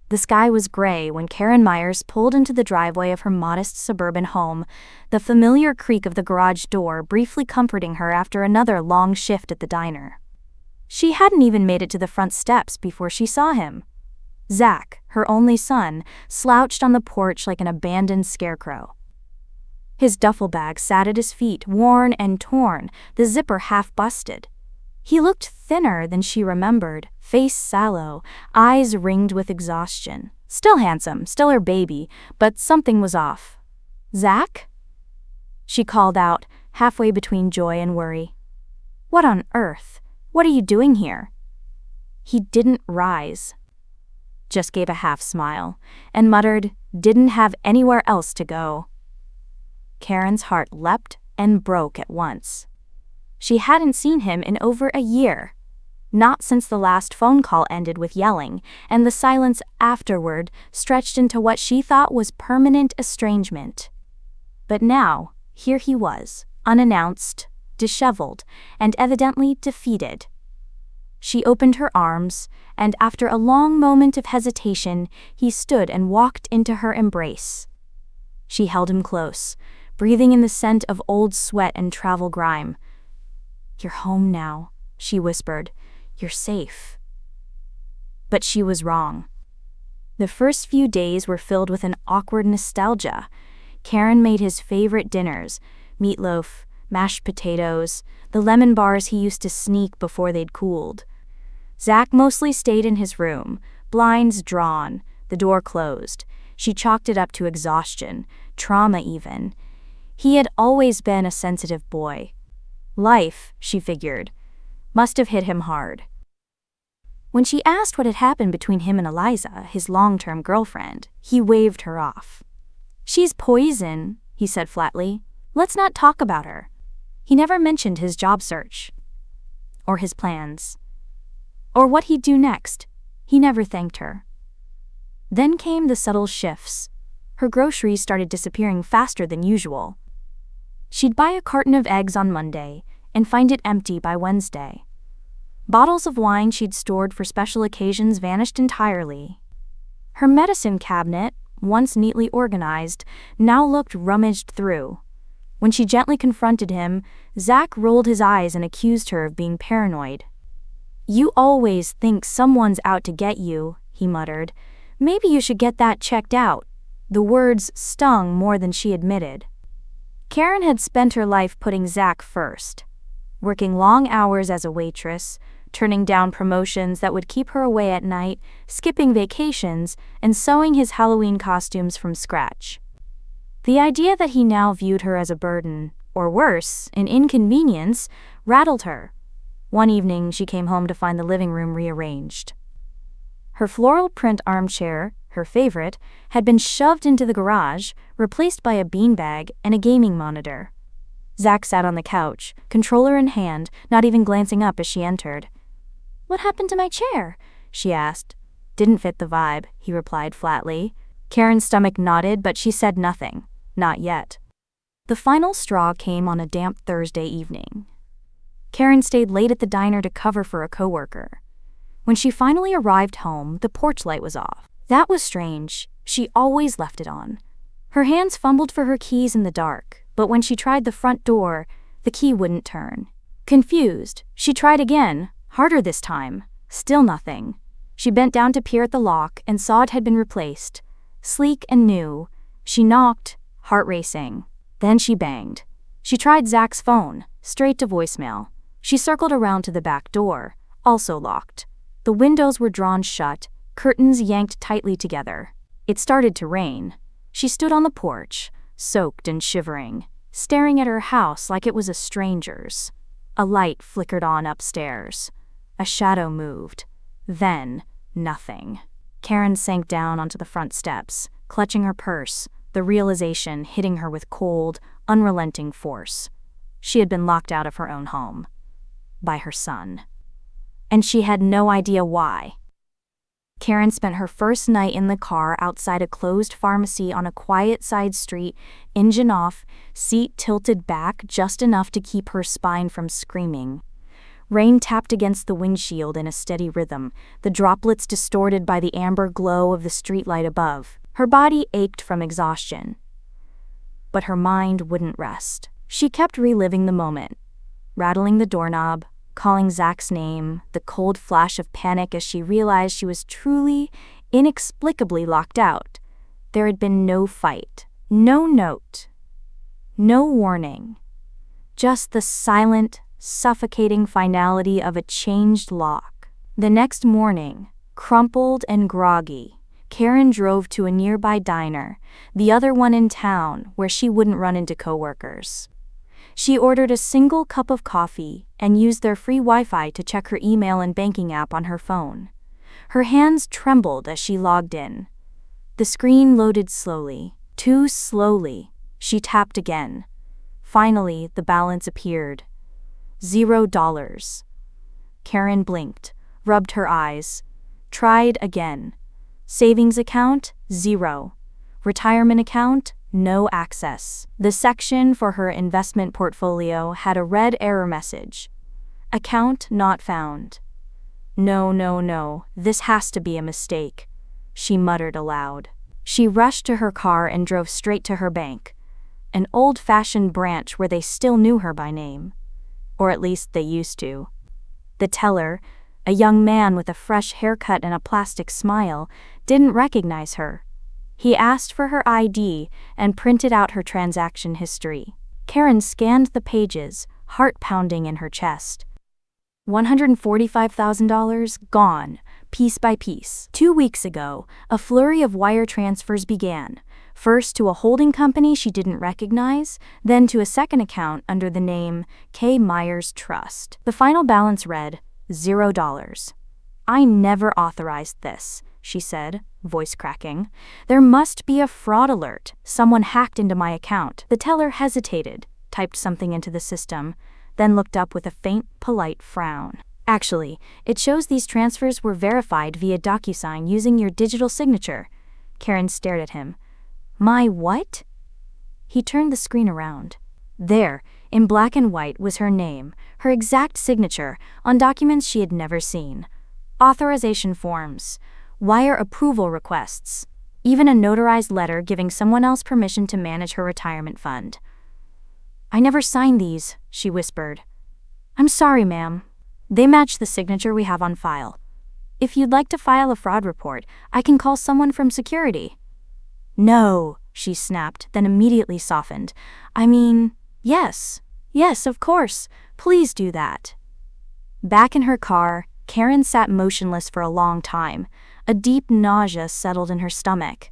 The sky was gray when Karen Myers pulled into the driveway of her modest suburban home, the familiar creak of the garage door briefly comforting her after another long shift at the diner. She hadn't even made it to the front steps before she saw him. Zach, her only son, slouched on the porch like an abandoned scarecrow. His duffel bag sat at his feet, worn and torn, the zipper half busted. He looked thinner than she remembered, face sallow, eyes ringed with exhaustion. Still handsome, still her baby, but something was off. "Zach?" she called out, halfway between joy and worry. "What on earth? What are you doing here?" He didn't rise. Just gave a half smile, and muttered, "Didn't have anywhere else to go." Karen's heart leapt and broke at once. She hadn't seen him in over a year. Not since the last phone call ended with yelling, and the silence afterward stretched into what she thought was permanent estrangement. But now, here he was, unannounced, disheveled, and evidently defeated. She opened her arms, and after a long moment of hesitation, he stood and walked into her embrace. She held him close, breathing in the scent of old sweat and travel grime. "You're home now," she whispered. "You're safe." But she was wrong. The first few days were filled with an awkward nostalgia. Karen made his favorite dinners, meatloaf, mashed potatoes, the lemon bars he used to sneak before they'd cooled. Zach mostly stayed in his room, blinds drawn, the door closed. She chalked it up to exhaustion, trauma even. He had always been a sensitive boy. Life, she figured, must have hit him hard. When she asked what had happened between him and Eliza, his long-term girlfriend, he waved her off. "She's poison," he said flatly. "Let's not talk about her." He never mentioned his job search, or his plans, or what he'd do next. He never thanked her. Then came the subtle shifts. Her groceries started disappearing faster than usual. She'd buy a carton of eggs on Monday and find it empty by Wednesday. Bottles of wine she'd stored for special occasions vanished entirely. Her medicine cabinet, once neatly organized, now looked rummaged through. When she gently confronted him, Zach rolled his eyes and accused her of being paranoid. "You always think someone's out to get you," he muttered. "Maybe you should get that checked out." The words stung more than she admitted. Karen had spent her life putting Zach first, working long hours as a waitress, turning down promotions that would keep her away at night, skipping vacations, and sewing his Halloween costumes from scratch. The idea that he now viewed her as a burden, or worse, an inconvenience, rattled her. One evening she came home to find the living room rearranged. Her floral print armchair, her favorite, had been shoved into the garage, replaced by a beanbag and a gaming monitor. Zach sat on the couch, controller in hand, not even glancing up as she entered. "What happened to my chair?" she asked. "Didn't fit the vibe," he replied flatly. Karen's stomach nodded, but she said nothing. Not yet. The final straw came on a damp Thursday evening. Karen stayed late at the diner to cover for a coworker. When she finally arrived home, the porch light was off. That was strange. She always left it on. Her hands fumbled for her keys in the dark, but when she tried the front door, the key wouldn't turn. Confused, she tried again, harder this time. Still nothing. She bent down to peer at the lock and saw it had been replaced. Sleek and new. She knocked, heart racing. Then she banged. She tried Zach's phone, straight to voicemail. She circled around to the back door, also locked. The windows were drawn shut, curtains yanked tightly together. It started to rain. She stood on the porch, soaked and shivering, staring at her house like it was a stranger's. A light flickered on upstairs. A shadow moved. Then, nothing. Karen sank down onto the front steps, clutching her purse, the realization hitting her with cold, unrelenting force. She had been locked out of her own home. By her son. And she had no idea why. Karen spent her first night in the car outside a closed pharmacy on a quiet side street, engine off, seat tilted back just enough to keep her spine from screaming. Rain tapped against the windshield in a steady rhythm, the droplets distorted by the amber glow of the streetlight above. Her body ached from exhaustion, but her mind wouldn't rest. She kept reliving the moment, rattling the doorknob, calling Zach's name, the cold flash of panic as she realized she was truly, inexplicably locked out. There had been no fight, no note, no warning, just the silent, suffocating finality of a changed lock. The next morning, crumpled and groggy, Karen drove to a nearby diner, the other one in town, where she wouldn't run into coworkers. She ordered a single cup of coffee and used their free Wi-Fi to check her email and banking app on her phone. Her hands trembled as she logged in. The screen loaded slowly, too slowly. She tapped again. Finally, the balance appeared. $0. Karen blinked, rubbed her eyes, tried again. Savings account, 0. Retirement account, no access. The section for her investment portfolio had a red error message. Account not found. No, this has to be a mistake, she muttered aloud. She rushed to her car and drove straight to her bank, an old-fashioned branch where they still knew her by name. Or at least they used to. The teller, a young man with a fresh haircut and a plastic smile, didn't recognize her. He asked for her ID and printed out her transaction history. Karen scanned the pages, heart pounding in her chest. $145,000 gone, piece by piece. 2 weeks ago, a flurry of wire transfers began, first to a holding company she didn't recognize, then to a second account under the name K. Myers Trust. The final balance read, $0. I never authorized this, she said, voice cracking. There must be a fraud alert. Someone hacked into my account. The teller hesitated, typed something into the system, then looked up with a faint, polite frown. Actually, it shows these transfers were verified via DocuSign using your digital signature. Karen stared at him. My what? He turned the screen around. There, in black and white, was her name, her exact signature, on documents she had never seen. Authorization forms, wire approval requests, even a notarized letter giving someone else permission to manage her retirement fund. I never signed these, she whispered. I'm sorry, ma'am. They match the signature we have on file. If you'd like to file a fraud report, I can call someone from security. No, she snapped, then immediately softened. I mean, yes, of course. Please do that. Back in her car, Karen sat motionless for a long time. A deep nausea settled in her stomach.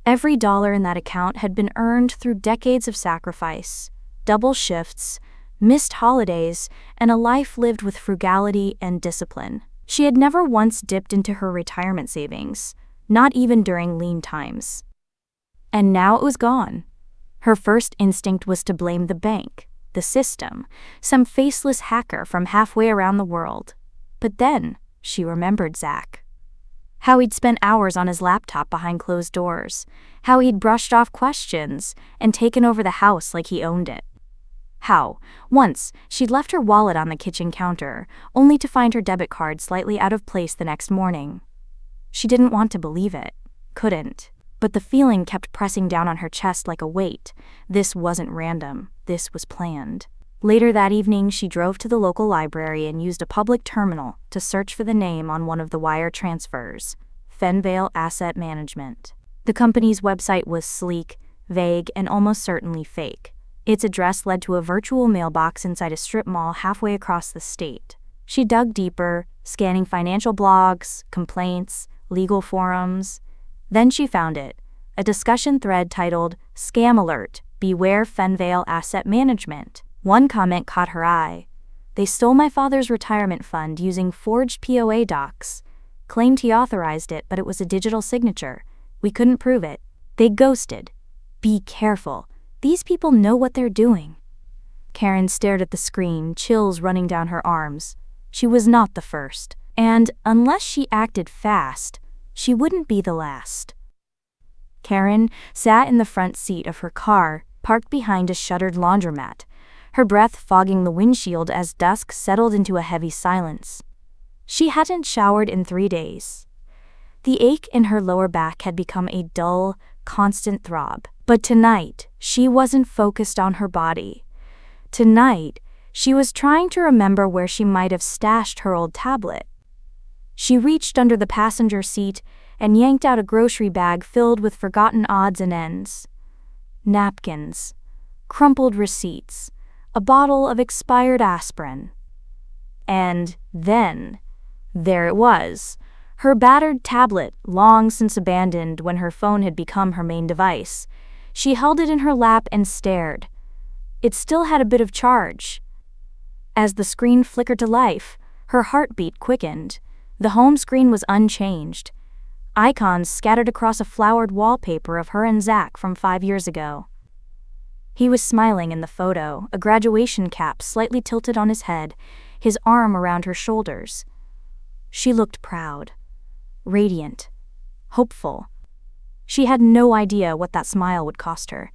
Every dollar in that account had been earned through decades of sacrifice, double shifts, missed holidays, and a life lived with frugality and discipline. She had never once dipped into her retirement savings, not even during lean times. And now it was gone. Her first instinct was to blame the bank, the system, some faceless hacker from halfway around the world. But then, she remembered Zach. How he'd spent hours on his laptop behind closed doors, how he'd brushed off questions and taken over the house like he owned it. How, once, she'd left her wallet on the kitchen counter, only to find her debit card slightly out of place the next morning. She didn't want to believe it, couldn't, but the feeling kept pressing down on her chest like a weight. This wasn't random, this was planned. Later that evening, she drove to the local library and used a public terminal to search for the name on one of the wire transfers, Fenvale Asset Management. The company's website was sleek, vague, and almost certainly fake. Its address led to a virtual mailbox inside a strip mall halfway across the state. She dug deeper, scanning financial blogs, complaints, legal forums. Then she found it, a discussion thread titled, Scam Alert, Beware Fenvale Asset Management. One comment caught her eye. They stole my father's retirement fund using forged POA docs. Claimed he authorized it, but it was a digital signature. We couldn't prove it. They ghosted. Be careful. These people know what they're doing. Karen stared at the screen, chills running down her arms. She was not the first, and unless she acted fast, she wouldn't be the last. Karen sat in the front seat of her car, parked behind a shuttered laundromat. her breath fogging the windshield as dusk settled into a heavy silence. She hadn't showered in 3 days. The ache in her lower back had become a dull, constant throb. But tonight, she wasn't focused on her body. Tonight, she was trying to remember where she might have stashed her old tablet. She reached under the passenger seat and yanked out a grocery bag filled with forgotten odds and ends. Napkins, crumpled receipts, a bottle of expired aspirin. And then, there it was, her battered tablet, long since abandoned when her phone had become her main device. She held it in her lap and stared. It still had a bit of charge. As the screen flickered to life, her heartbeat quickened. The home screen was unchanged. Icons scattered across a flowered wallpaper of her and Zach from 5 years ago. He was smiling in the photo, a graduation cap slightly tilted on his head, his arm around her shoulders. She looked proud, radiant, hopeful. She had no idea what that smile would cost her.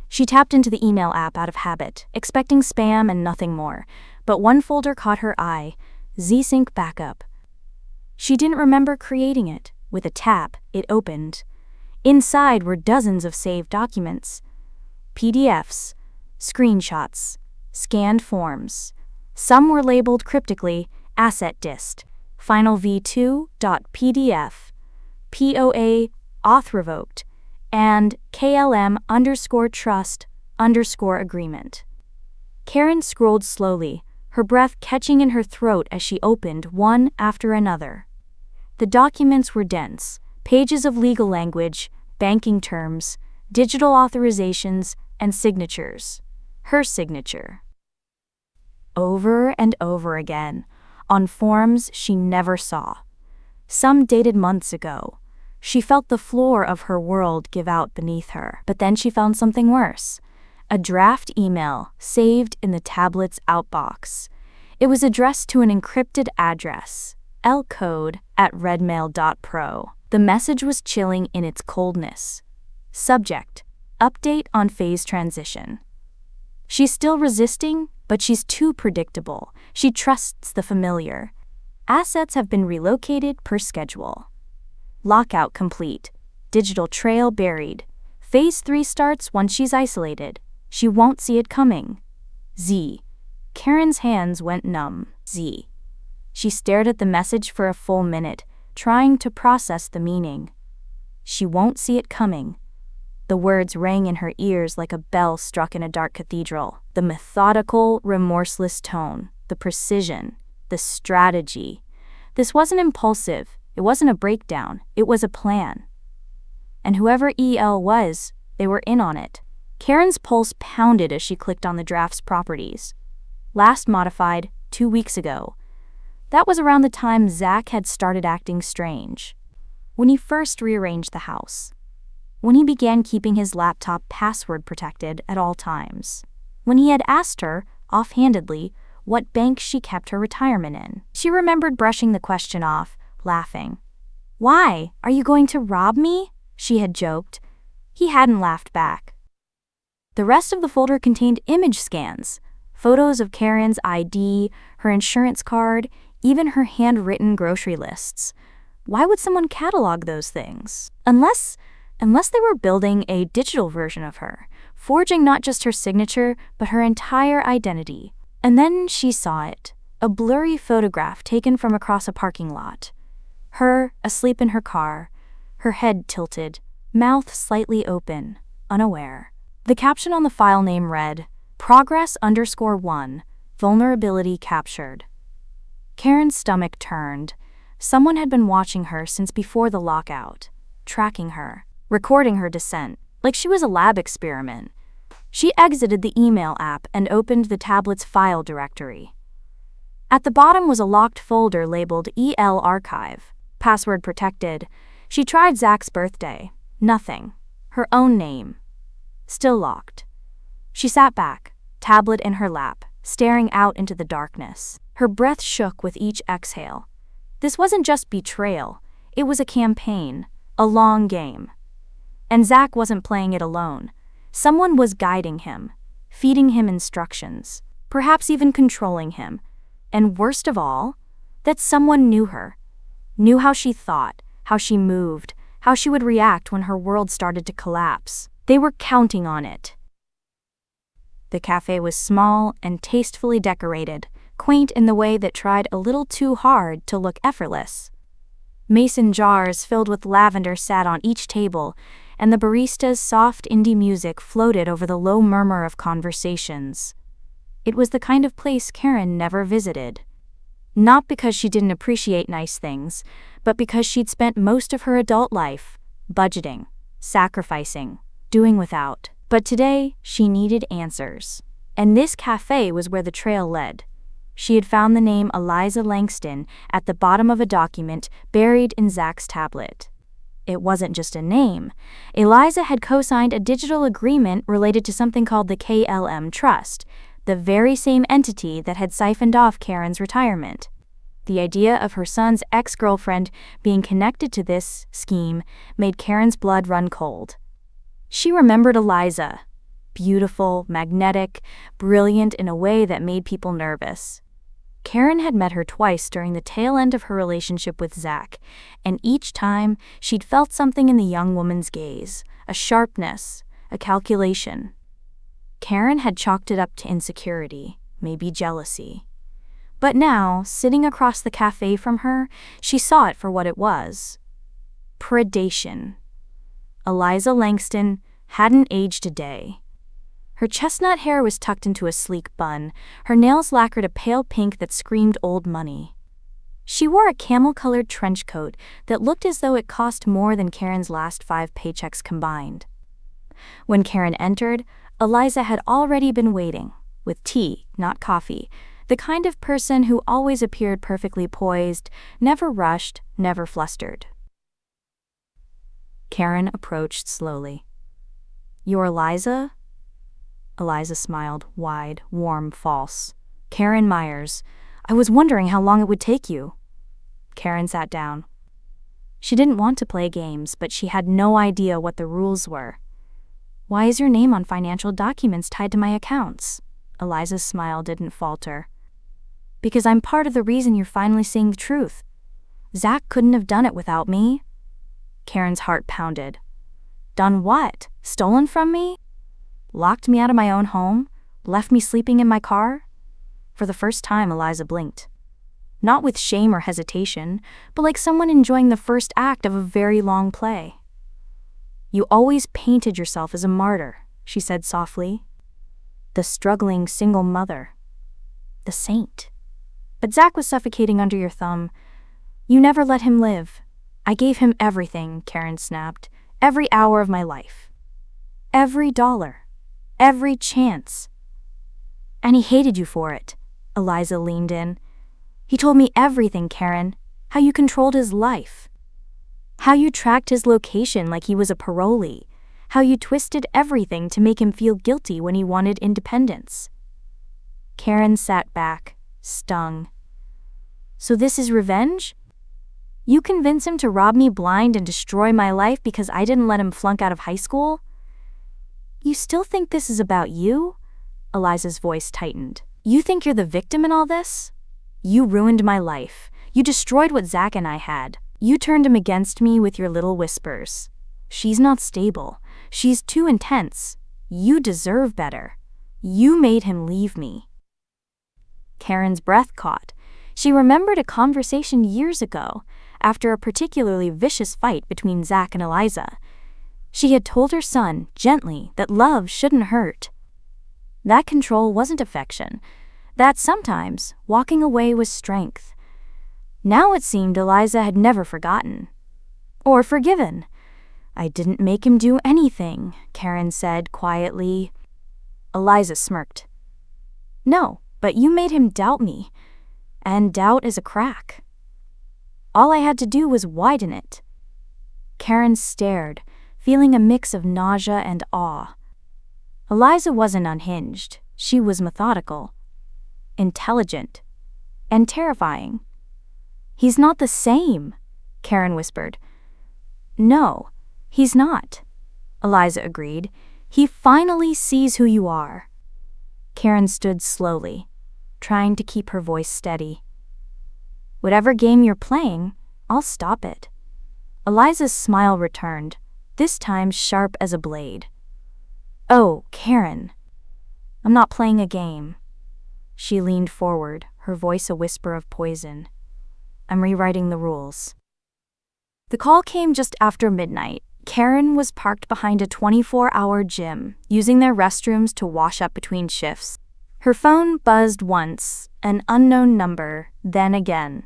She tapped into the email app out of habit, expecting spam and nothing more, but one folder caught her eye, Z-Sync Backup. She didn't remember creating it. With a tap, it opened. Inside were dozens of saved documents. PDFs, screenshots, scanned forms. Some were labeled cryptically, Asset Dist, Final V2.pdf, POA, Auth Revoked, and KLM_trust_agreement. Karen scrolled slowly, her breath catching in her throat as she opened one after another. The documents were dense, pages of legal language, banking terms, digital authorizations, and signatures. Her signature. Over and over again, on forms she never saw. Some dated months ago. She felt the floor of her world give out beneath her. But then she found something worse. A draft email saved in the tablet's outbox. It was addressed to an encrypted address, lcode@redmail.pro. The message was chilling in its coldness. Subject: Update on phase transition. She's still resisting, but she's too predictable. She trusts the familiar. Assets have been relocated per schedule. Lockout complete. Digital trail buried. Phase 3 starts once she's isolated. She won't see it coming. Z. Karen's hands went numb. Z. She stared at the message for a full minute, trying to process the meaning. She won't see it coming. The words rang in her ears like a bell struck in a dark cathedral. The methodical, remorseless tone, the precision, the strategy. This wasn't impulsive. It wasn't a breakdown. It was a plan. And whoever EL was, they were in on it. Karen's pulse pounded as she clicked on the draft's properties. Last modified 2 weeks ago. That was around the time Zach had started acting strange. When he first rearranged the house. When he began keeping his laptop password protected at all times. When he had asked her, offhandedly, what bank she kept her retirement in. She remembered brushing the question off, laughing. "Why? Are you going to rob me?" she had joked. He hadn't laughed back. The rest of the folder contained image scans, photos of Karen's ID, her insurance card, even her handwritten grocery lists. Why would someone catalog those things? Unless they were building a digital version of her, forging not just her signature, but her entire identity. And then she saw it, a blurry photograph taken from across a parking lot. Her, asleep in her car, her head tilted, mouth slightly open, unaware. The caption on the file name read, Progress_1, Vulnerability Captured. Karen's stomach turned. Someone had been watching her since before the lockout, tracking her, recording her descent, like she was a lab experiment. She exited the email app and opened the tablet's file directory. At the bottom was a locked folder labeled EL Archive. Password protected. She tried Zach's birthday. Nothing. Her own name. Still locked. She sat back, tablet in her lap, staring out into the darkness. Her breath shook with each exhale. This wasn't just betrayal. It was a campaign, a long game. And Zach wasn't playing it alone. Someone was guiding him, feeding him instructions, perhaps even controlling him. And worst of all, that someone knew her, knew how she thought, how she moved, how she would react when her world started to collapse. They were counting on it. The cafe was small and tastefully decorated, quaint in the way that tried a little too hard to look effortless. Mason jars filled with lavender sat on each table, and the barista's soft indie music floated over the low murmur of conversations. It was the kind of place Karen never visited. Not because she didn't appreciate nice things, but because she'd spent most of her adult life budgeting, sacrificing, doing without. But today, she needed answers. And this cafe was where the trail led. She had found the name Eliza Langston at the bottom of a document buried in Zach's tablet. It wasn't just a name. Eliza had co-signed a digital agreement related to something called the KLM Trust, the very same entity that had siphoned off Karen's retirement. The idea of her son's ex-girlfriend being connected to this scheme made Karen's blood run cold. She remembered Eliza, beautiful, magnetic, brilliant in a way that made people nervous. Karen had met her twice during the tail end of her relationship with Zach, and each time she'd felt something in the young woman's gaze, a sharpness, a calculation. Karen had chalked it up to insecurity, maybe jealousy. But now, sitting across the cafe from her, she saw it for what it was. Predation. Eliza Langston hadn't aged a day. Her chestnut hair was tucked into a sleek bun, her nails lacquered a pale pink that screamed old money. She wore a camel-colored trench coat that looked as though it cost more than Karen's last 5 paychecks combined. When Karen entered, Eliza had already been waiting, with tea, not coffee, the kind of person who always appeared perfectly poised, never rushed, never flustered. Karen approached slowly. "You're Eliza?" Eliza smiled, wide, warm, false. "Karen Myers. I was wondering how long it would take you." Karen sat down. She didn't want to play games, but she had no idea what the rules were. "Why is your name on financial documents tied to my accounts?" Eliza's smile didn't falter. "Because I'm part of the reason you're finally seeing the truth. Zach couldn't have done it without me." Karen's heart pounded. "Done what? Stolen from me? Locked me out of my own home? Left me sleeping in my car?" For the first time, Eliza blinked. Not with shame or hesitation, but like someone enjoying the first act of a very long play. "You always painted yourself as a martyr," she said softly. "The struggling single mother. The saint. But Zach was suffocating under your thumb. You never let him live. I gave him everything," Karen snapped. "Every hour of my life. Every dollar. Every chance. And he hated you for it." Eliza leaned in. "He told me everything, Karen. How you controlled his life. How you tracked his location like he was a parolee. How you twisted everything to make him feel guilty when he wanted independence." Karen sat back, stung. "So this is revenge? You convince him to rob me blind and destroy my life because I didn't let him flunk out of high school? You still think this is about you?" Eliza's voice tightened. "You think you're the victim in all this? You ruined my life. You destroyed what Zach and I had. You turned him against me with your little whispers. She's not stable. She's too intense. You deserve better. You made him leave me." Karen's breath caught. She remembered a conversation years ago, after a particularly vicious fight between Zach and Eliza. She had told her son, gently, that love shouldn't hurt. That control wasn't affection. That sometimes walking away was strength. Now it seemed Eliza had never forgotten. Or forgiven. "I didn't make him do anything," Karen said quietly. Eliza smirked. "No, but you made him doubt me. And doubt is a crack. All I had to do was widen it." Karen stared, feeling a mix of nausea and awe. Eliza wasn't unhinged. She was methodical, intelligent, and terrifying. "He's not the same," Karen whispered. "No, he's not," Eliza agreed. "He finally sees who you are. Karen stood slowly, trying to keep her voice steady. Whatever game you're playing, I'll stop it. Eliza's smile returned, this time sharp as a blade. Oh, Karen. I'm not playing a game. She leaned forward, her voice a whisper of poison. I'm rewriting the rules. The call came just after midnight. Karen was parked behind a 24-hour gym, using their restrooms to wash up between shifts. Her phone buzzed once, an unknown number, then again.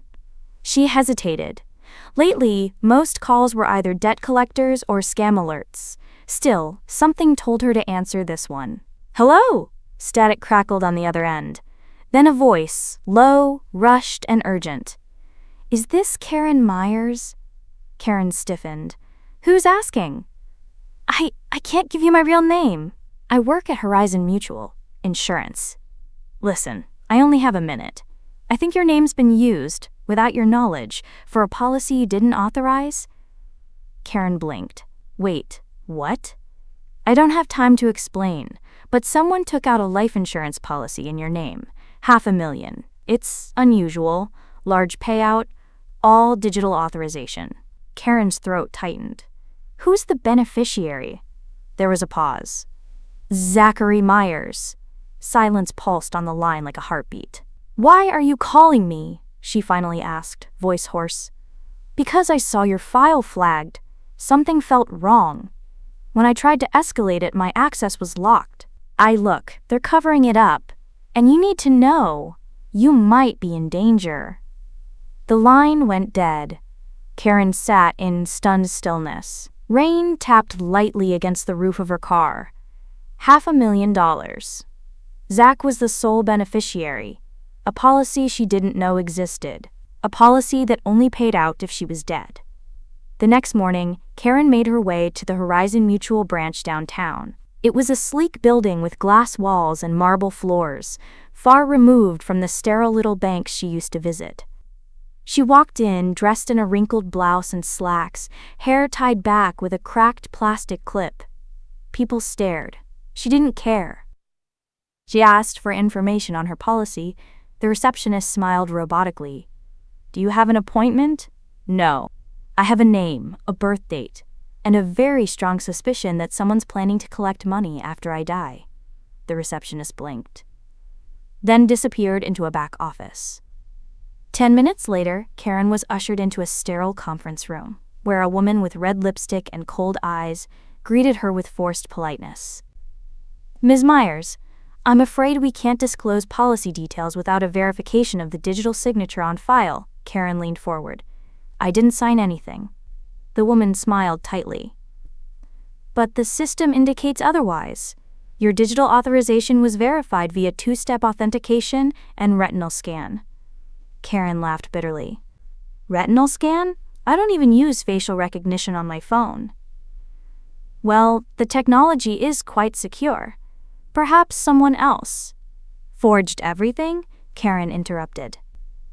She hesitated. Lately, most calls were either debt collectors or scam alerts. Still, something told her to answer this one. Hello? Static crackled on the other end. Then a voice, low, rushed, and urgent. Is this Karen Myers? Karen stiffened. Who's asking? I can't give you my real name. I work at Horizon Mutual Insurance. Listen, I only have a minute. I think your name's been used, without your knowledge, for a policy you didn't authorize? Karen blinked. Wait, what? I don't have time to explain, but someone took out a life insurance policy in your name. $500,000. It's unusual, large payout, all digital authorization. Karen's throat tightened. Who's the beneficiary? There was a pause. Zachary Myers. Silence pulsed on the line like a heartbeat. Why are you calling me? She finally asked, voice hoarse. Because I saw your file flagged. Something felt wrong. When I tried to escalate it, my access was locked. Look, they're covering it up. And you need to know, you might be in danger. The line went dead. Karen sat in stunned stillness. Rain tapped lightly against the roof of her car. $500,000. Zach was the sole beneficiary. A policy she didn't know existed. A policy that only paid out if she was dead. The next morning, Karen made her way to the Horizon Mutual branch downtown. It was a sleek building with glass walls and marble floors, far removed from the sterile little banks she used to visit. She walked in, dressed in a wrinkled blouse and slacks, hair tied back with a cracked plastic clip. People stared. She didn't care. She asked for information on her policy. The receptionist smiled robotically. Do you have an appointment? No. I have a name, a birth date, and a very strong suspicion that someone's planning to collect money after I die. The receptionist blinked, then disappeared into a back office. 10 minutes later, Karen was ushered into a sterile conference room, where a woman with red lipstick and cold eyes greeted her with forced politeness. Ms. Myers, I'm afraid we can't disclose policy details without a verification of the digital signature on file. Karen leaned forward. I didn't sign anything. The woman smiled tightly. But the system indicates otherwise. Your digital authorization was verified via two-step authentication and retinal scan. Karen laughed bitterly. Retinal scan? I don't even use facial recognition on my phone. Well, the technology is quite secure. Perhaps someone else forged everything? Karen interrupted.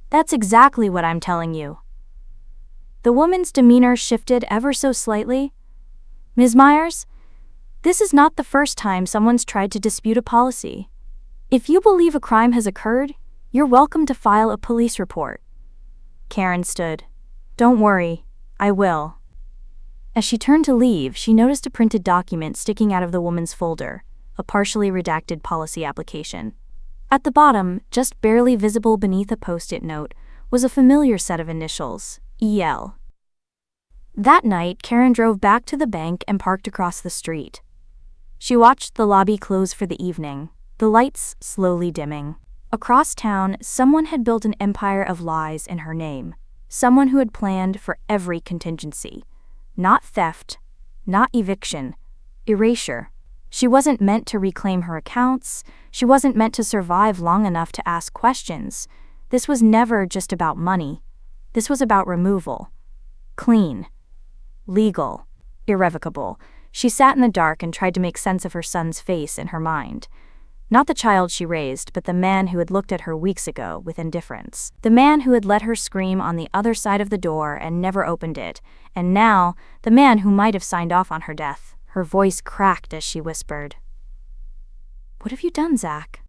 That's exactly what I'm telling you. The woman's demeanor shifted ever so slightly. Ms. Myers, this is not the first time someone's tried to dispute a policy. If you believe a crime has occurred, you're welcome to file a police report. Karen stood. Don't worry, I will. As she turned to leave, she noticed a printed document sticking out of the woman's folder, a partially redacted policy application. At the bottom, just barely visible beneath a post-it note, was a familiar set of initials, EL. That night, Karen drove back to the bank and parked across the street. She watched the lobby close for the evening, the lights slowly dimming. Across town, someone had built an empire of lies in her name. Someone who had planned for every contingency. Not theft, not eviction, erasure. She wasn't meant to reclaim her accounts. She wasn't meant to survive long enough to ask questions. This was never just about money. This was about removal. Clean. Legal. Irrevocable. She sat in the dark and tried to make sense of her son's face in her mind. Not the child she raised, but the man who had looked at her weeks ago with indifference. The man who had let her scream on the other side of the door and never opened it. And now, the man who might have signed off on her death. Her voice cracked as she whispered. What have you done, Zach?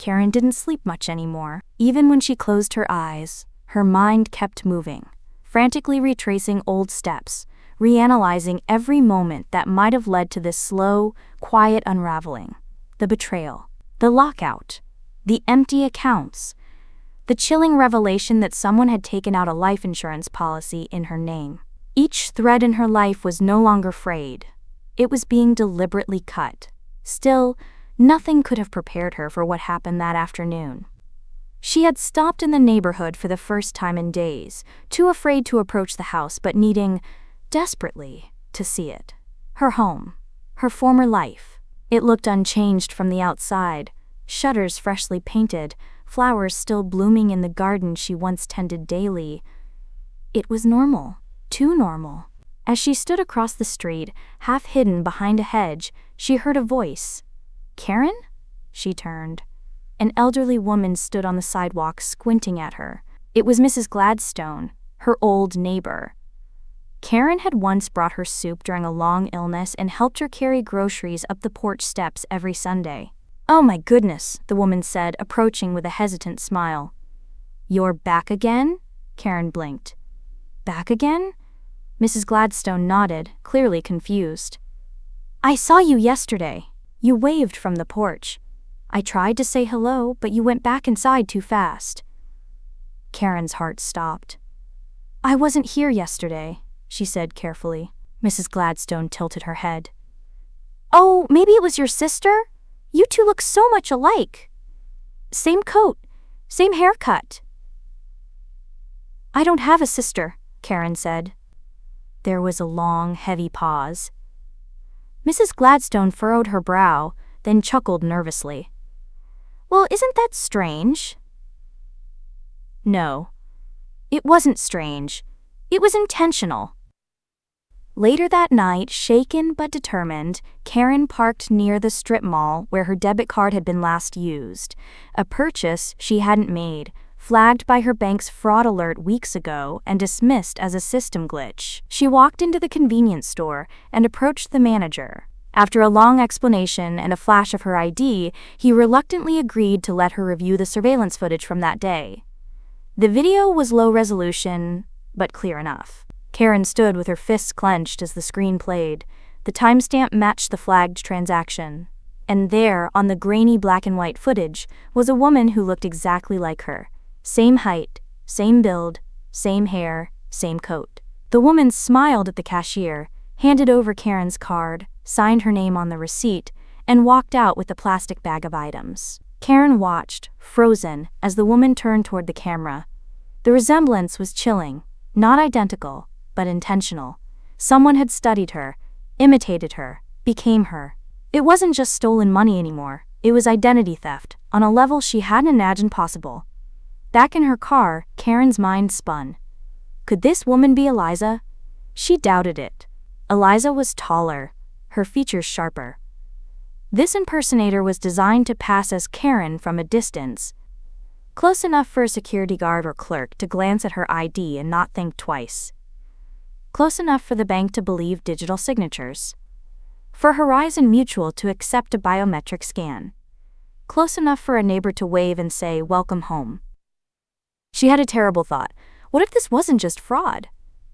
Karen didn't sleep much anymore. Even when she closed her eyes, her mind kept moving, frantically retracing old steps, reanalyzing every moment that might have led to this slow, quiet unraveling. The betrayal, the lockout, the empty accounts, the chilling revelation that someone had taken out a life insurance policy in her name. Each thread in her life was no longer frayed. It was being deliberately cut. Still, nothing could have prepared her for what happened that afternoon. She had stopped in the neighborhood for the first time in days, too afraid to approach the house but needing, desperately, to see it. Her home, her former life. It looked unchanged from the outside, shutters freshly painted, flowers still blooming in the garden she once tended daily. It was normal, too normal. As she stood across the street, half hidden behind a hedge, she heard a voice. "Karen?" She turned. An elderly woman stood on the sidewalk squinting at her. It was Mrs. Gladstone, her old neighbor. Karen had once brought her soup during a long illness and helped her carry groceries up the porch steps every Sunday. "Oh my goodness," the woman said, approaching with a hesitant smile. "You're back again?" Karen blinked. "Back again?" Mrs. Gladstone nodded, clearly confused. "I saw you yesterday. You waved from the porch. I tried to say hello, but you went back inside too fast." Karen's heart stopped. "I wasn't here yesterday," she said carefully. Mrs. Gladstone tilted her head. "Oh, maybe it was your sister? You two look so much alike. Same coat, same haircut." "I don't have a sister," Karen said. There was a long, heavy pause. Mrs. Gladstone furrowed her brow, then chuckled nervously. "Well, isn't that strange?" No, it wasn't strange. It was intentional. Later that night, shaken but determined, Karen parked near the strip mall where her debit card had been last used, a purchase she hadn't made, flagged by her bank's fraud alert weeks ago and dismissed as a system glitch. She walked into the convenience store and approached the manager. After a long explanation and a flash of her ID, he reluctantly agreed to let her review the surveillance footage from that day. The video was low resolution, but clear enough. Karen stood with her fists clenched as the screen played. The timestamp matched the flagged transaction. And there, on the grainy black and white footage, was a woman who looked exactly like her. Same height, same build, same hair, same coat. The woman smiled at the cashier, handed over Karen's card, signed her name on the receipt, and walked out with a plastic bag of items. Karen watched, frozen, as the woman turned toward the camera. The resemblance was chilling, not identical, but intentional. Someone had studied her, imitated her, became her. It wasn't just stolen money anymore, it was identity theft, on a level she hadn't imagined possible. Back in her car, Karen's mind spun. Could this woman be Eliza? She doubted it. Eliza was taller, her features sharper. This impersonator was designed to pass as Karen from a distance, close enough for a security guard or clerk to glance at her ID and not think twice. Close enough for the bank to believe digital signatures. For Horizon Mutual to accept a biometric scan. Close enough for a neighbor to wave and say, "Welcome home." She had a terrible thought. What if this wasn't just fraud?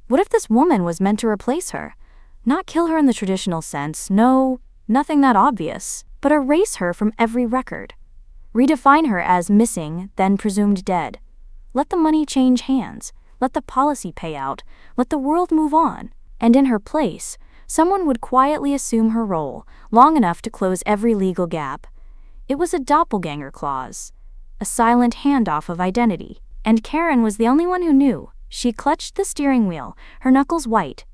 What if this woman was meant to replace her? Not kill her in the traditional sense, no, nothing that obvious, but erase her from every record. Redefine her as missing, then presumed dead. Let the money change hands. Let the policy pay out. Let the world move on. And in her place, someone would quietly assume her role, long enough to close every legal gap. It was a doppelganger clause, a silent handoff of identity. And Karen was the only one who knew. She clutched the steering wheel, her knuckles white.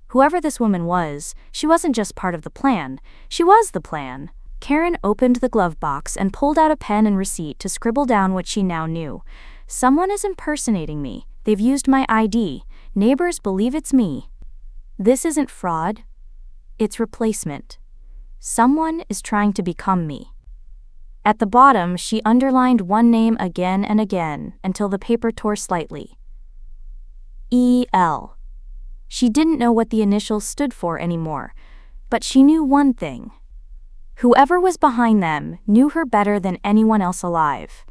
Whoever this woman was, she wasn't just part of the plan, she was the plan. Karen opened the glove box and pulled out a pen and receipt to scribble down what she now knew. Someone is impersonating me. They've used my ID. Neighbors believe it's me. This isn't fraud. It's replacement. Someone is trying to become me. At the bottom, she underlined one name again and again until the paper tore slightly. E.L. She didn't know what the initials stood for anymore, but she knew one thing. Whoever was behind them knew her better than anyone else alive.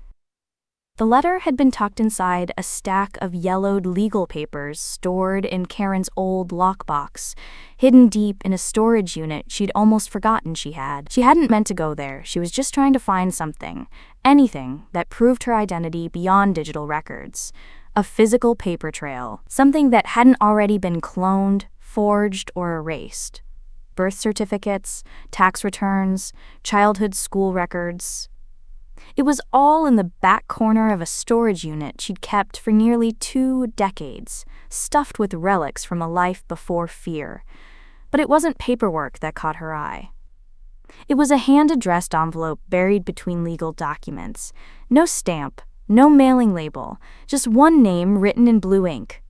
The letter had been tucked inside a stack of yellowed legal papers stored in Karen's old lockbox, hidden deep in a storage unit she'd almost forgotten she had. She hadn't meant to go there. She was just trying to find something, anything that proved her identity beyond digital records. A physical paper trail, something that hadn't already been cloned, forged, or erased. Birth certificates, tax returns, childhood school records. It was all in the back corner of a storage unit she'd kept for nearly 2 decades, stuffed with relics from a life before fear. But it wasn't paperwork that caught her eye. It was a hand-addressed envelope buried between legal documents. No stamp, no mailing label, just one name written in blue ink.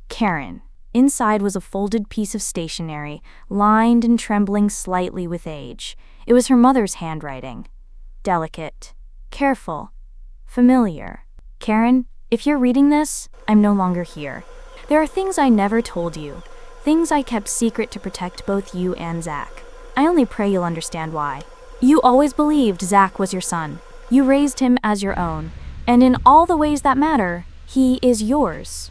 Karen. Inside was a folded piece of stationery, lined and trembling slightly with age. It was her mother's handwriting. Delicate. Careful. Familiar. Karen, if you're reading this, I'm no longer here. There are things I never told you, things I kept secret to protect both you and Zach. I only pray you'll understand why. You always believed Zach was your son. You raised him as your own, and in all the ways that matter, he is yours.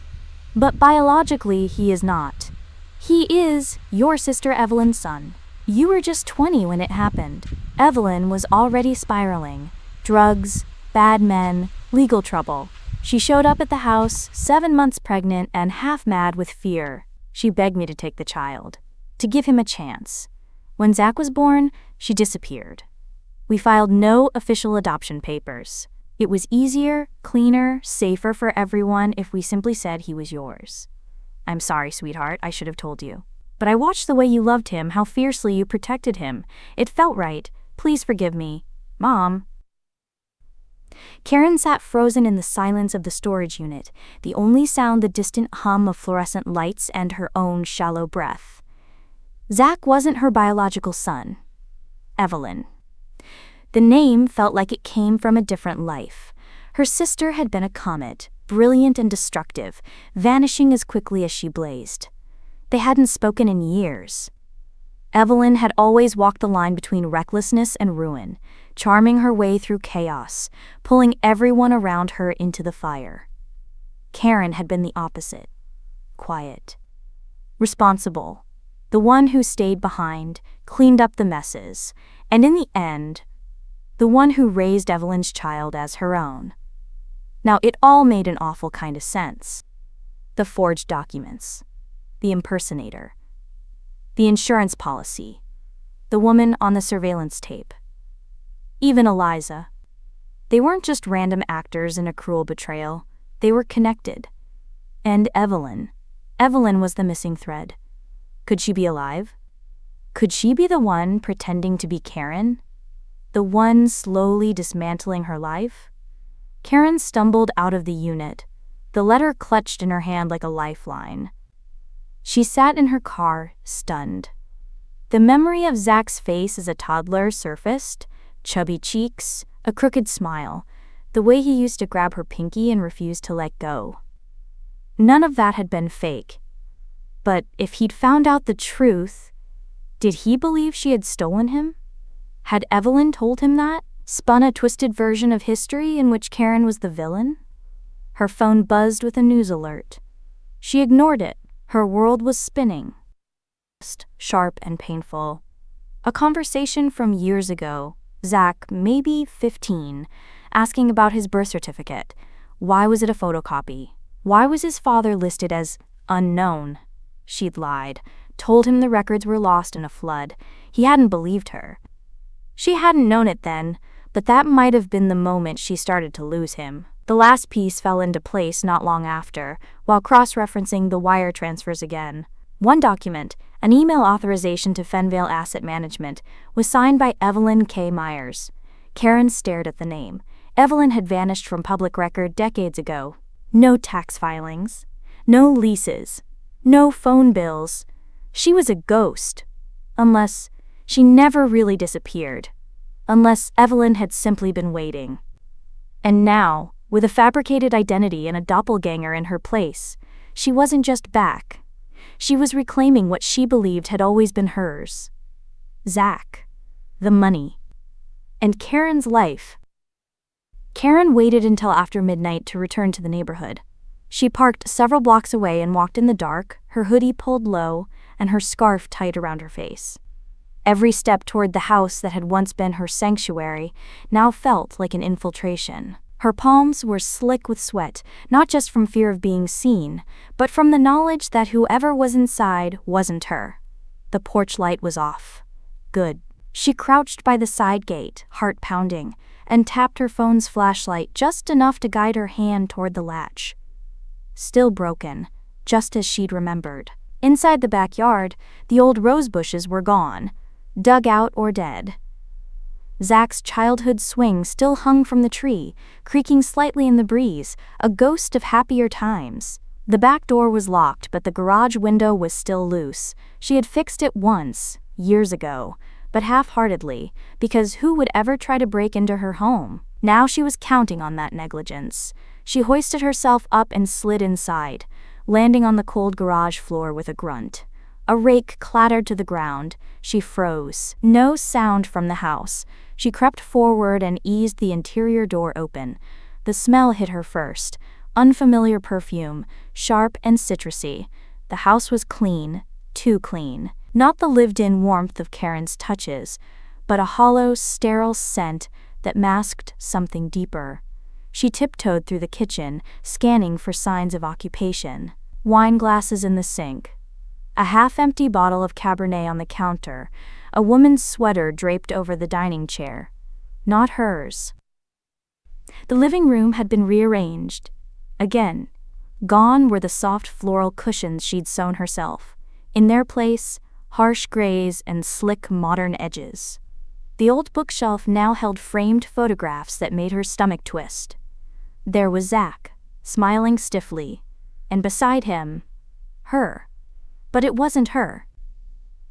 But biologically, he is not. He is your sister Evelyn's son. You were just 20 when it happened. Evelyn was already spiraling. Drugs, bad men, legal trouble. She showed up at the house, 7 months pregnant and half mad with fear. She begged me to take the child, to give him a chance. When Zach was born, she disappeared. We filed no official adoption papers. It was easier, cleaner, safer for everyone if we simply said he was yours. I'm sorry, sweetheart, I should have told you. But I watched the way you loved him, how fiercely you protected him. It felt right. Please forgive me. Mom. Karen sat frozen in the silence of the storage unit, the only sound the distant hum of fluorescent lights and her own shallow breath. Zach wasn't her biological son. Evelyn. The name felt like it came from a different life. Her sister had been a comet, brilliant and destructive, vanishing as quickly as she blazed. They hadn't spoken in years. Evelyn had always walked the line between recklessness and ruin, charming her way through chaos, pulling everyone around her into the fire. Karen had been the opposite. Quiet. Responsible. The one who stayed behind, cleaned up the messes, and in the end, the one who raised Evelyn's child as her own. Now, it all made an awful kind of sense. The forged documents. The impersonator. The insurance policy. The woman on the surveillance tape. Even Eliza. They weren't just random actors in a cruel betrayal. They were connected. And Evelyn. Evelyn was the missing thread. Could she be alive? Could she be the one pretending to be Karen? The one slowly dismantling her life? Karen stumbled out of the unit, the letter clutched in her hand like a lifeline. She sat in her car, stunned. The memory of Zach's face as a toddler surfaced, chubby cheeks, a crooked smile, the way he used to grab her pinky and refuse to let go. None of that had been fake. But if he'd found out the truth, did he believe she had stolen him? Had Evelyn told him that, spun a twisted version of history in which Karen was the villain? Her phone buzzed with a news alert. She ignored it. Her world was spinning. Sharp and painful. A conversation from years ago. Zach, maybe 15, asking about his birth certificate. Why was it a photocopy? Why was his father listed as unknown? She'd lied, told him the records were lost in a flood. He hadn't believed her. She hadn't known it then, but that might have been the moment she started to lose him. The last piece fell into place not long after, while cross-referencing the wire transfers again. One document, an email authorization to Fenvale Asset Management, was signed by Evelyn K. Myers. Karen stared at the name. Evelyn had vanished from public record decades ago. No tax filings. No leases. No phone bills. She was a ghost. Unless she never really disappeared. Unless Evelyn had simply been waiting. And now, with a fabricated identity and a doppelganger in her place, she wasn't just back. She was reclaiming what she believed had always been hers. Zach. the money, and Karen's life. Karen waited until after midnight to return to the neighborhood. She parked several blocks away and walked in the dark, her hoodie pulled low and her scarf tight around her face. Every step toward the house that had once been her sanctuary now felt like an infiltration. Her palms were slick with sweat, not just from fear of being seen, but from the knowledge that whoever was inside wasn't her. The porch light was off. Good. She crouched by the side gate, heart pounding, and tapped her phone's flashlight just enough to guide her hand toward the latch. Still broken, just as she'd remembered. Inside the backyard, the old rose bushes were gone, dug out or dead. Zach's childhood swing still hung from the tree, creaking slightly in the breeze, a ghost of happier times. The back door was locked, but the garage window was still loose. She had fixed it once, years ago, but half-heartedly, because who would ever try to break into her home? Now she was counting on that negligence. She hoisted herself up and slid inside, landing on the cold garage floor with a grunt. A rake clattered to the ground. She froze. No sound from the house. She crept forward and eased the interior door open. The smell hit her first. Unfamiliar perfume, sharp and citrusy. The house was clean, too clean. Not the lived-in warmth of Karen's touches, but a hollow, sterile scent that masked something deeper. She tiptoed through the kitchen, scanning for signs of occupation. Wine glasses in the sink. A half-empty bottle of Cabernet on the counter. A woman's sweater draped over the dining chair. Not hers. The living room had been rearranged. Again. Gone were the soft floral cushions she'd sewn herself. In their place, harsh grays and slick modern edges. The old bookshelf now held framed photographs that made her stomach twist. There was Zach, smiling stiffly, and beside him, her. But it wasn't her.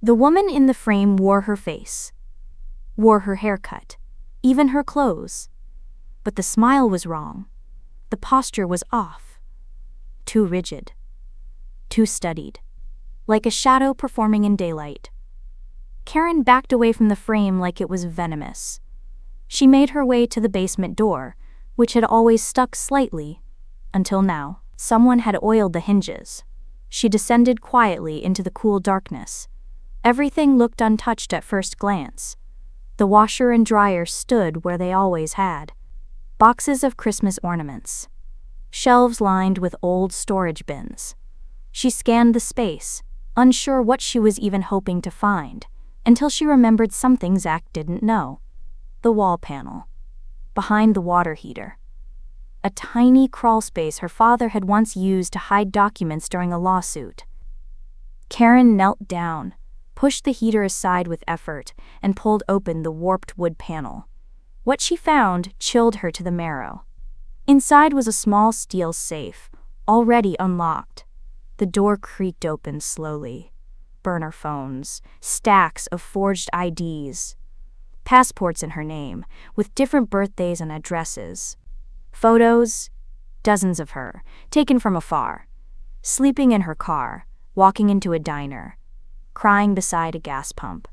The woman in the frame wore her face, wore her haircut, even her clothes. But the smile was wrong. The posture was off. Too rigid. Too studied. Like a shadow performing in daylight. Karen backed away from the frame like it was venomous. She made her way to the basement door, which had always stuck slightly, until now. Someone had oiled the hinges. She descended quietly into the cool darkness. Everything looked untouched at first glance. The washer and dryer stood where they always had. Boxes of Christmas ornaments. Shelves lined with old storage bins. She scanned the space, unsure what she was even hoping to find, until she remembered something Zach didn't know. The wall panel. Behind the water heater. A tiny crawl space her father had once used to hide documents during a lawsuit. Karen knelt down, pushed the heater aside with effort, and pulled open the warped wood panel. What she found chilled her to the marrow. Inside was a small steel safe, already unlocked. The door creaked open slowly. Burner phones, stacks of forged IDs. Passports in her name, with different birthdays and addresses. Photos, dozens of her, taken from afar. Sleeping in her car, walking into a diner, crying beside a gas pump.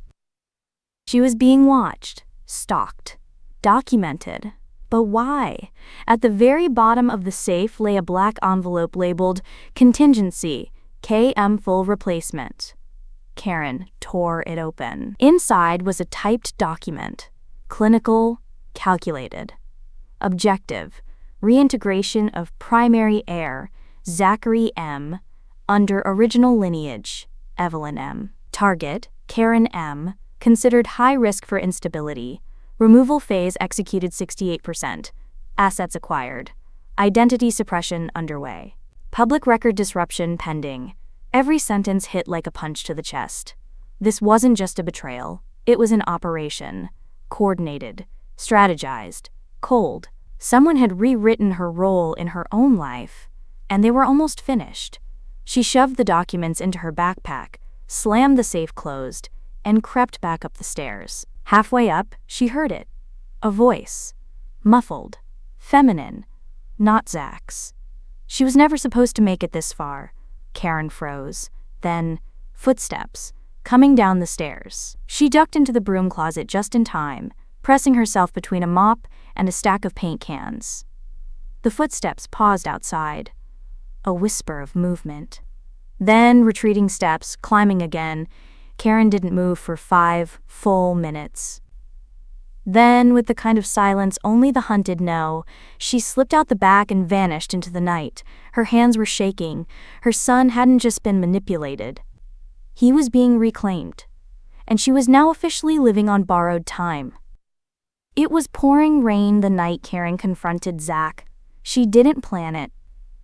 She was being watched, stalked, documented. But why? At the very bottom of the safe lay a black envelope labeled Contingency, KM Full Replacement. Karen tore it open. Inside was a typed document. Clinical, calculated. Objective. Reintegration of primary heir, Zachary M., under original lineage, Evelyn M. Target, Karen M., considered high risk for instability. Removal phase executed 68%. Assets acquired. Identity suppression underway. Public record disruption pending. Every sentence hit like a punch to the chest. This wasn't just a betrayal. It was an operation. Coordinated. Strategized. Cold. Someone had rewritten her role in her own life, and they were almost finished. She shoved the documents into her backpack, slammed the safe closed, and crept back up the stairs. Halfway up, she heard it. A voice. Muffled. Feminine. Not Zach's. She was never supposed to make it this far. Karen froze. Then, footsteps. coming down the stairs. She ducked into the broom closet just in time, pressing herself between a mop and a stack of paint cans. The footsteps paused outside. A whisper of movement. Then retreating steps, climbing again. Karen didn't move for 5 full minutes. Then, with the kind of silence only the hunted know, she slipped out the back and vanished into the night. Her hands were shaking. Her son hadn't just been manipulated. He was being reclaimed. And she was now officially living on borrowed time. It was pouring rain the night Karen confronted Zach. She didn't plan it.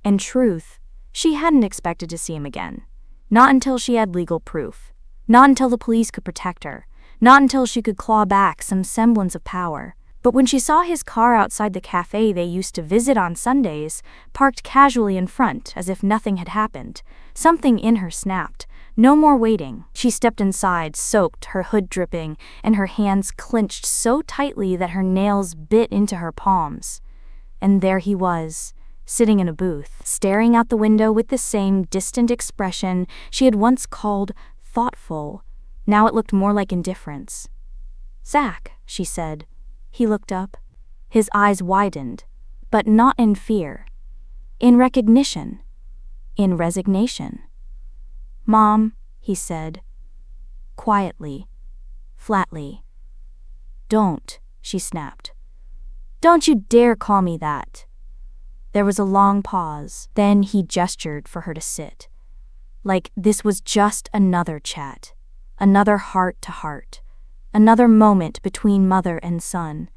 In truth, she hadn't expected to see him again. Not until she had legal proof. Not until the police could protect her. Not until she could claw back some semblance of power. But when she saw his car outside the cafe they used to visit on Sundays, parked casually in front as if nothing had happened, something in her snapped. No more waiting. She stepped inside, soaked, her hood dripping, and her hands clenched so tightly that her nails bit into her palms. And there he was, sitting in a booth, staring out the window with the same distant expression she had once called thoughtful. Now it looked more like indifference. "Zach," she said. He looked up. His eyes widened, but not in fear. In recognition. In resignation. "Mom," he said. Quietly. Flatly. "Don't," she snapped. "Don't you dare call me that." There was a long pause. Then he gestured for her to sit. Like this was just another chat. Another heart-to-heart. Another moment between mother and son.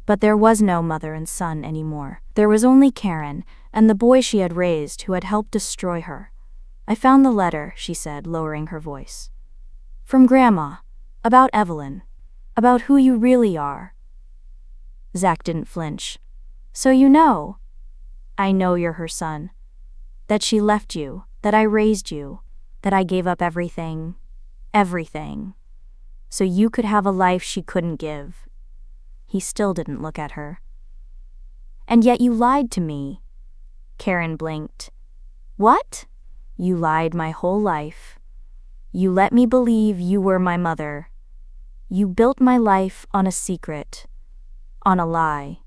But there was no mother and son anymore. There was only Karen and the boy she had raised who had helped destroy her. "I found the letter," she said, lowering her voice. "From Grandma. About Evelyn. About who you really are." Zach didn't flinch. "So you know?" "I know you're her son. That she left you, that I raised you, that I gave up everything. Everything. So you could have a life she couldn't give." He still didn't look at her. "And yet you lied to me." Karen blinked. "What?" "You lied my whole life. You let me believe you were my mother. You built my life on a secret. On a lie."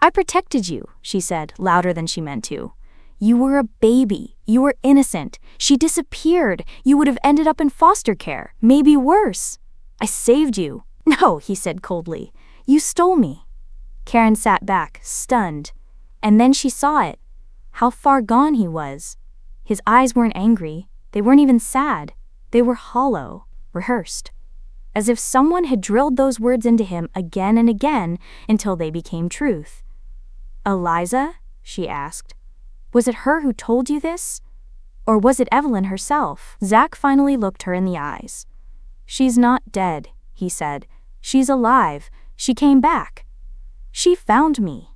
"I protected you," she said, louder than she meant to. "You were a baby. You were innocent. She disappeared. You would have ended up in foster care, maybe worse. I saved you." "No," he said coldly. "You stole me." Karen sat back, stunned. And then she saw it. How far gone he was. His eyes weren't angry. They weren't even sad. They were hollow, rehearsed. As if someone had drilled those words into him again and again until they became truth. "Eliza?" she asked. "Was it her who told you this? Or was it Evelyn herself?" Zach finally looked her in the eyes. "She's not dead," he said. "She's alive. She came back. She found me."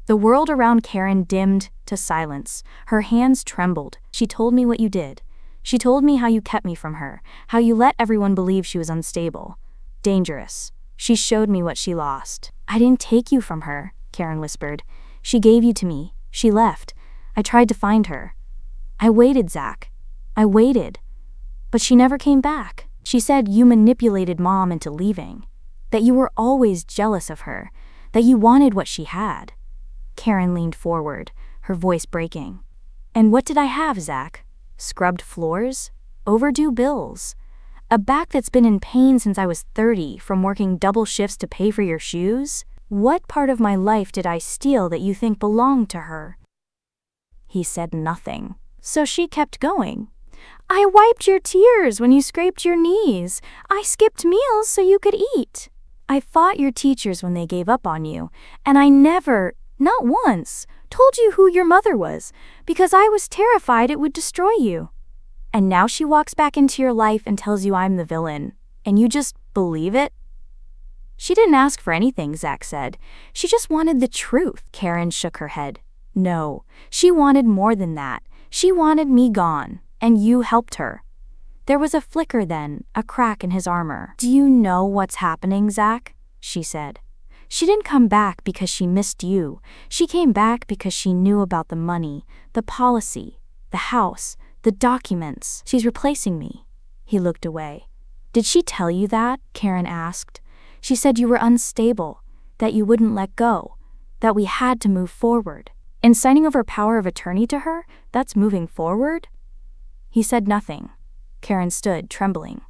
The world around Karen dimmed to silence. Her hands trembled. "She told me what you did. She told me how you kept me from her, how you let everyone believe she was unstable. Dangerous. She showed me what she lost." "I didn't take you from her," Karen whispered. "She gave you to me. She left. I tried to find her. I waited, Zach. I waited. But she never came back. She said you manipulated Mom into leaving. That you were always jealous of her. That you wanted what she had." Karen leaned forward, her voice breaking. "And what did I have, Zach? Scrubbed floors? Overdue bills? A back that's been in pain since I was 30 from working double shifts to pay for your shoes? What part of my life did I steal that you think belonged to her?" He said nothing. So she kept going. "I wiped your tears when you scraped your knees. I skipped meals so you could eat. I fought your teachers when they gave up on you, and I never, not once, told you who your mother was, because I was terrified it would destroy you. And now she walks back into your life and tells you I'm the villain, and you just believe it?" "She didn't ask for anything," Zach said. "She just wanted the truth." Karen shook her head. "No, she wanted more than that. She wanted me gone, and you helped her." There was a flicker then, a crack in his armor. "Do you know what's happening, Zach?" she said. "She didn't come back because she missed you. She came back because she knew about the money, the policy, the house, the documents. She's replacing me. He looked away. "Did she tell you that?" Karen asked. "She said you were unstable, that you wouldn't let go, that we had to move forward. And signing over power of attorney to her, that's moving forward?" He said nothing. Karen stood, trembling.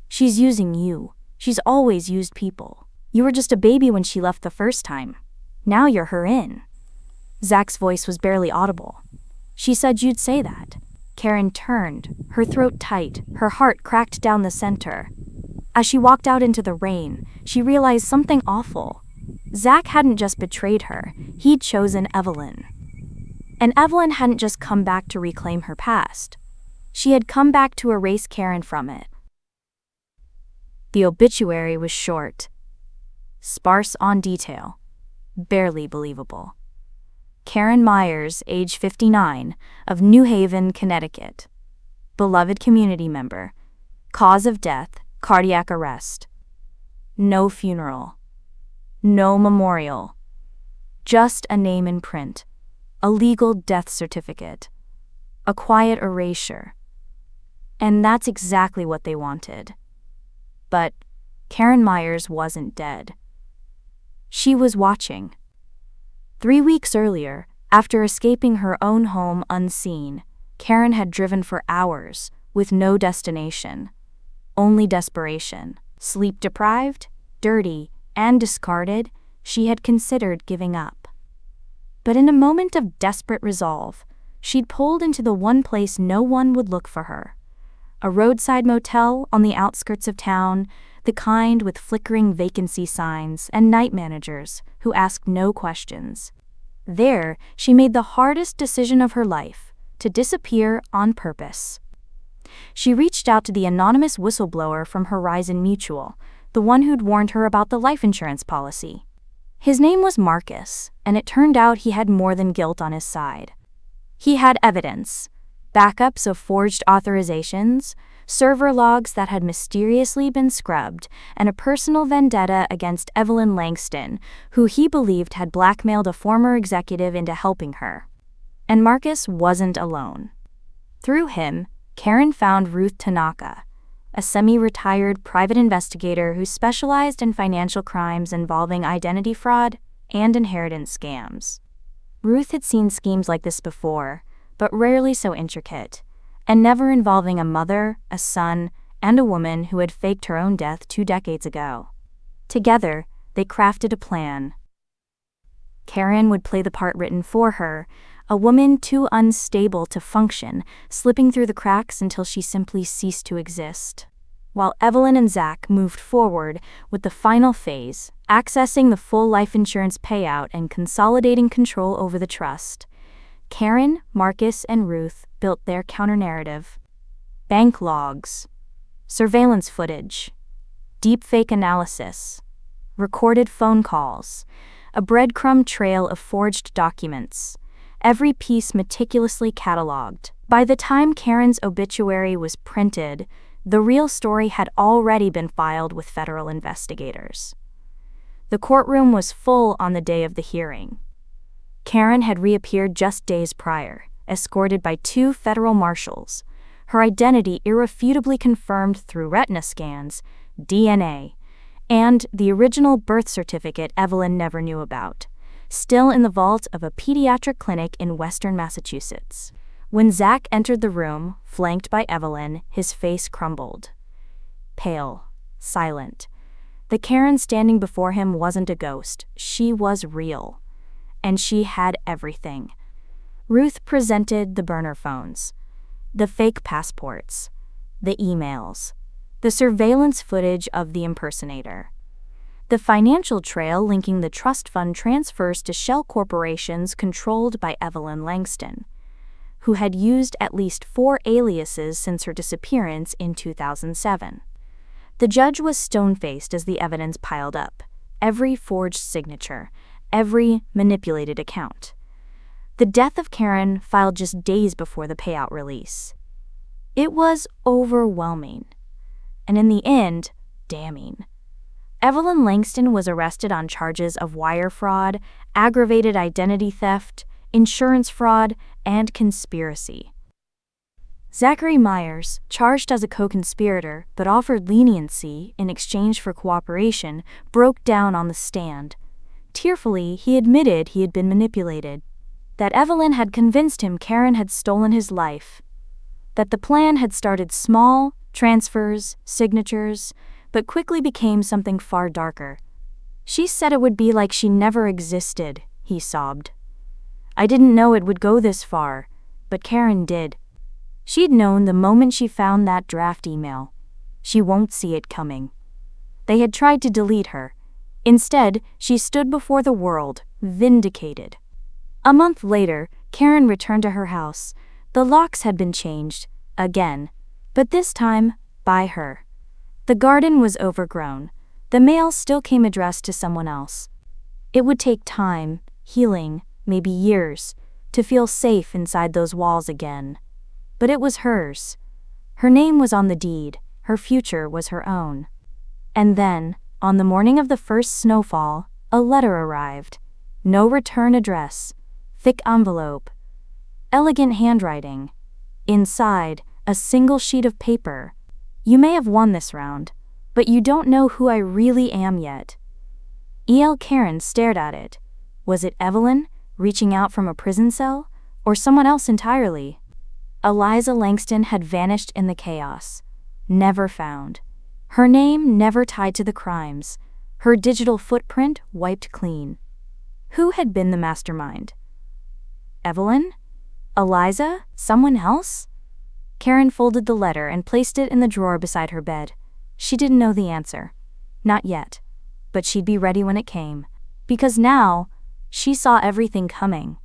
"She's using you. She's always used people. You were just a baby when she left the first time. Now you're her in." Zach's voice was barely audible. "She said you'd say that." Karen turned, her throat tight, her heart cracked down the center. As she walked out into the rain, she realized something awful. Zach hadn't just betrayed her, he'd chosen Evelyn. And Evelyn hadn't just come back to reclaim her past. She had come back to erase Karen from it. The obituary was short, sparse on detail, barely believable. Karen Myers, age 59, of New Haven, Connecticut. Beloved community member. Cause of death, cardiac arrest. No funeral. No memorial. Just a name in print. A legal death certificate. A quiet erasure. And that's exactly what they wanted. But Karen Myers wasn't dead. She was watching. 3 weeks earlier, after escaping her own home unseen, Karen had driven for hours, with no destination. Only desperation. Sleep-deprived, dirty, and discarded, she had considered giving up. But in a moment of desperate resolve, she'd pulled into the one place no one would look for her. A roadside motel on the outskirts of town, the kind with flickering vacancy signs and night managers who asked no questions. There, she made the hardest decision of her life, to disappear on purpose. She reached out to the anonymous whistleblower from Horizon Mutual, the one who'd warned her about the life insurance policy. His name was Marcus, and it turned out he had more than guilt on his side. He had evidence, backups of forged authorizations, server logs that had mysteriously been scrubbed, and a personal vendetta against Evelyn Langston, who he believed had blackmailed a former executive into helping her. And Marcus wasn't alone. Through him, Karen found Ruth Tanaka, a semi-retired private investigator who specialized in financial crimes involving identity fraud and inheritance scams. Ruth had seen schemes like this before, but rarely so intricate, and never involving a mother, a son, and a woman who had faked her own death 2 decades ago. Together, they crafted a plan. Karen would play the part written for her, a woman too unstable to function, slipping through the cracks until she simply ceased to exist. While Evelyn and Zach moved forward with the final phase, accessing the full life insurance payout and consolidating control over the trust, Karen, Marcus, and Ruth built their counter-narrative. Bank logs, surveillance footage, deepfake analysis, recorded phone calls, a breadcrumb trail of forged documents, every piece meticulously cataloged. By the time Karen's obituary was printed, the real story had already been filed with federal investigators. The courtroom was full on the day of the hearing. Karen had reappeared just days prior, escorted by 2 federal marshals, her identity irrefutably confirmed through retina scans, DNA, and the original birth certificate Evelyn never knew about, still in the vault of a pediatric clinic in western Massachusetts. When Zach entered the room, flanked by Evelyn, his face crumbled. Pale, silent. The Karen standing before him wasn't a ghost, she was real. And she had everything. Ruth presented the burner phones, the fake passports, the emails, the surveillance footage of the impersonator, the financial trail linking the trust fund transfers to shell corporations controlled by Evelyn Langston, who had used at least 4 aliases since her disappearance in 2007. The judge was stone-faced as the evidence piled up, every forged signature, every manipulated account. The death of Karen filed just days before the payout release. It was overwhelming, and in the end, damning. Evelyn Langston was arrested on charges of wire fraud, aggravated identity theft, insurance fraud, and conspiracy. Zachary Myers, charged as a co-conspirator but offered leniency in exchange for cooperation, broke down on the stand. Tearfully, he admitted he had been manipulated, that Evelyn had convinced him Karen had stolen his life, that the plan had started small, transfers, signatures, but quickly became something far darker. "She said it would be like she never existed," he sobbed. "I didn't know it would go this far, but Karen did. She'd known the moment she found that draft email. She won't see it coming." They had tried to delete her. Instead, she stood before the world, vindicated. A month later, Karen returned to her house. The locks had been changed, again, but this time, by her. The garden was overgrown. The mail still came addressed to someone else. It would take time, healing, maybe years, to feel safe inside those walls again. But it was hers. Her name was on the deed, her future was her own. And then, on the morning of the first snowfall, a letter arrived. No return address. Thick envelope. Elegant handwriting. Inside, a single sheet of paper. "You may have won this round, but you don't know who I really am yet." Karen stared at it. Was it Evelyn, reaching out from a prison cell, or someone else entirely? Eliza Langston had vanished in the chaos. Never found. Her name never tied to the crimes. Her digital footprint wiped clean. Who had been the mastermind? Evelyn? Eliza? Someone else? Karen folded the letter and placed it in the drawer beside her bed. She didn't know the answer. Not yet. But she'd be ready when it came. Because now, she saw everything coming.